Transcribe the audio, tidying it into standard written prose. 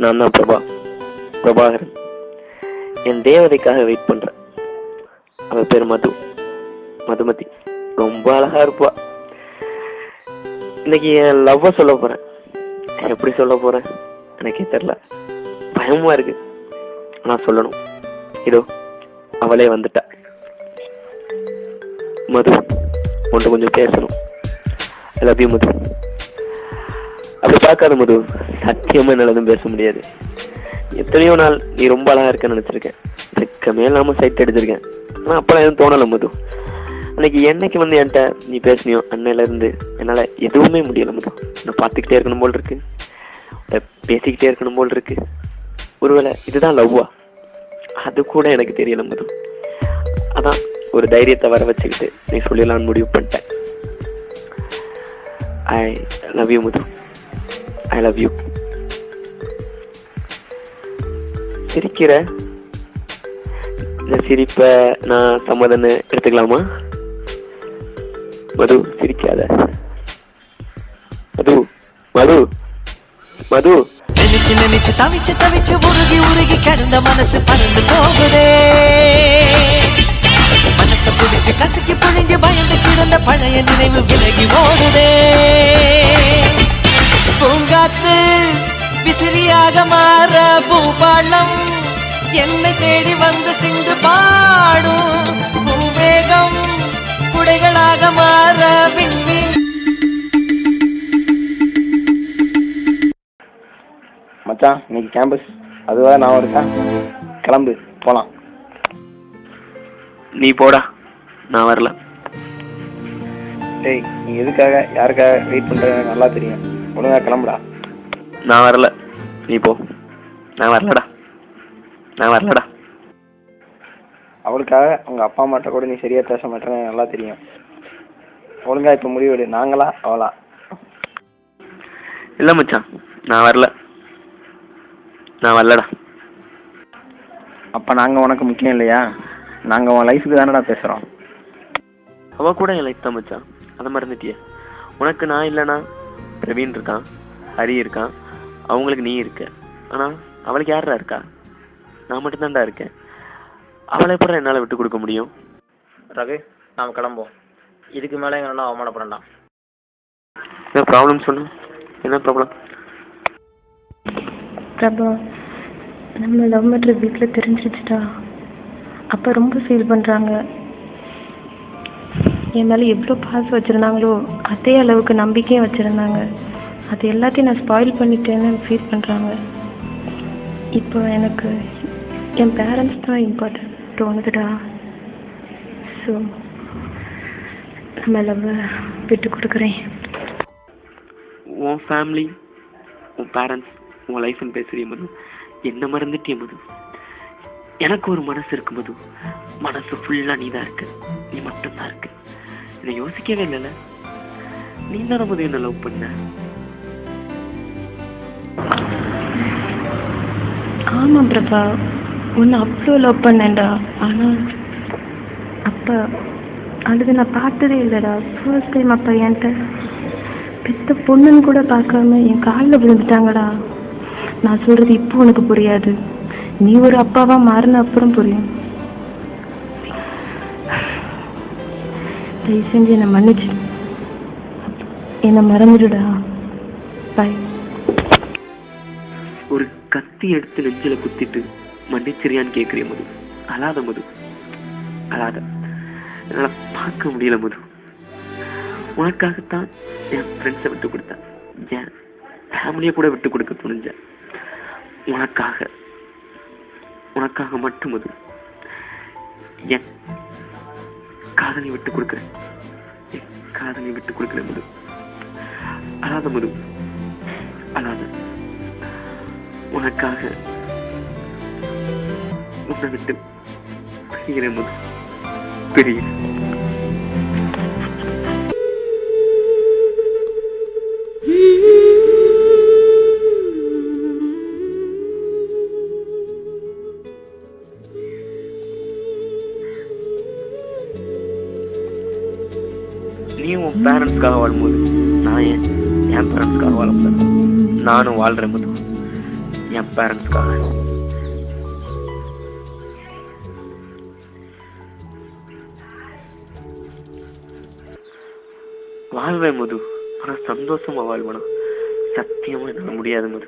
நான் தான் பிரபாகரன். என் தேவதைக்காக வெயிட் பண்றேன். அவ பேர் மதுமதி. ரொம்ப அழகா இருப்பா. இன்னைக்கு என் லவ்வ சொல்ல போறேன். எப்படி சொல்ல போறேன் எனக்கே தெரியல. பயமா இருக்கு. நான் சொல்லணும். இதோ அவளே வந்துட்டா. மது, உன்கிட்ட கொஞ்சம் பேசணும். ஐ லவ் யூ மது. அப்படி பார்க்காத மது, சத்தியமா என்னால எதுவும் பேச முடியாது. எத்தனையோ நாள் நீ ரொம்ப அழகா இருக்கன்னு நினைச்சிருக்கேன். வெக்கமே இல்லாம சைட் அடிச்சிருக்கேன். ஆனா அப்பெல்லாம் எதுவும் தோணல மது. அன்னைக்கு என்னைக்கு வந்து என்கிட்ட நீ பேசினியோ அன்னையில இருந்து என்னால எதுவுமே முடியல மது. நான் பார்த்துக்கிட்டே இருக்கணும் போல் இருக்கு, பேசிக்கிட்டே இருக்கணும் போல் இருக்கு. ஒருவேளை இதுதான் லவ்வா? அது கூட எனக்கு தெரியல மது. அதான் ஒரு தைரியத்தை வர வச்சுக்கிட்டு நீ சொல்லலான்னு முடிவு பண்ணிட்டேன். I love you Madhu. I love you. சிரிக்கிற இந்த சிரிப்ப நான் சம்மதன்னு எடுத்துக்கலாமா? மது சிரிக்காத. மது மது மது. நினைச்சு நினைச்சு தவிச்சு தவிச்சு உருகி உருகி கிடந்த மனசு பறந்து போகுதே. மனச புடிச்சு கசக்கி புழிஞ்சு பயந்து கிடந்த பழைய நினைவு விலகி ஓடுதே. பூங்காத்து விசிறியாக மாற பூபாளம் என்னை தேடி வந்து சிந்து பாடும். பூவேகம் குடைகளாக மாற விண்மீன். மச்சான், இன்னைக்கு கேம்பஸ் அதுவா நான் இருக்கேன். கிளம்பு போலாம். நீ போடா, நான் வரல. டேய், நீ எதுக்காக யாருக்காக வெயிட் பண்ற நல்லா தெரியும். ஒழுங்கா கிளம்புடா. நான் வரல, நீ போ. நான் வரலடா. அவளுக்காக அவங்க அப்பா அம்மாட்ட கூட நீ சரியா பேச மாட்டேன்னு நல்லா தெரியும். ஒழுங்கா இப்ப முடிவெடு. நாங்களா அவளா? இல்ல மச்சான், நான் வரலடா. அப்ப நாங்க உனக்கு முக்கியம் இல்லையா? நாங்க உன் லைஃபுக்கு தானடா பேசுறோம். அவ கூட என் லைஃப் தான் மச்சான். அதை மறந்துட்டியே? உனக்கு நான் இல்லைனா பிரவீன் இருக்கான், ஹரி இருக்கான், அவங்களுக்கு நீ இருக்க. ஆனா அவளுக்கு யாரா இருக்கா? நான் மட்டும்தான்டா இருக்கேன். அவளை எப்படி என்னால விட்டு கொடுக்க முடியும்? ரகு, நாம கிளம்போம். இதுக்கு மேல எங்கன்னா அவமானப்படலாம். என்ன ப்ராப்ளம் சொன்ன? என்ன ப்ராப்ளம்? பிரபா, நம்ம லவ் மேட்ரு வீட்டில் தெரிஞ்சிருச்சுட்டா. அப்போ ரொம்ப ஃபீல் பண்ணுறாங்க. என் மேலே எவ்வளோ பாசம் வச்சுருந்தாங்களோ அதே அளவுக்கு நம்பிக்கையும் வச்சுருந்தாங்க. அது எல்லாத்தையும் நான் ஸ்பாயில் பண்ணிட்டேன்னு ஃபீல் பண்ணுறாங்க. இப்போ எனக்கு என் பேரண்ட்ஸ் தான் இம்பார்ட்டன்ட் தோணுதுடா. ஸோ நம்ம லவ்வை விட்டு கொடுக்குறேன். உன் ஃபேமிலி, உன் பேரண்ட்ஸ், உன் லைஃப்னு பேசுறிய மது. என்ன மறந்துட்டிய மது? எனக்கு ஒரு மனசு இருக்கு மது. மனசு ஃபுல்லா நீ தான் இருக்க. நீ மட்டும்தான் இருக்க. இதை யோசிக்கவே இல்லைல்ல? நீ தான் மது என்ன லவ் பண்ண. ஆமாம் பிரபா, உன்னை அவ்வளோ லவ் பண்ணேன்டா. ஆனால் அப்போ அது நான் பார்த்ததே இல்லைடா. ஃபர்ஸ்ட் டைம் அப்போ என்கிட்ட பெத்த பொண்ணுன்னு கூட பார்க்காம என் காலில் விழுந்துட்டாங்கடா. நான் சொல்கிறது இப்போ உனக்கு புரியாது. நீ ஒரு அப்பாவாக மாறின அப்புறம் புரியும். தயவு செஞ்சு என்னை மன்னிச்சு என்னை மறந்துடுடா. பாய். ஒரு கத்தி எடுத்து நெஞ்சில குத்திட்டு மன்னிச்சிரியான்னு கேட்குறிய மது. அழாத மது, அழாத. என்னால பார்க்க முடியல மது. உனக்காகத்தான் என் ஃப்ரெண்ட்ஸை விட்டு கொடுத்தேன். என் ஃபேமிலியை கூட விட்டு கொடுக்க துணிஞ்சேன். உனக்காக மட்டும் மது. என் காதலை விட்டு கொடுக்குறேன். மது. அழாத மது, அழாத. உனக்காக உன்னை விட்டு பிரிகிறேன் மது, பிரிகிறேன். நீ உன் பேரண்ட்ஸ்க்காக வாழும்போது நான் என் பேரண்ட்ஸ்க்காக வாழ முடியாது. நானும் வாழ்றேன் மது. என் பேரண்ட்ஸ்க்காக. வாழ்வேன் மது, ஆனா சந்தோஷமா வாழ்வனா சத்தியமா என்னால முடியாது மது.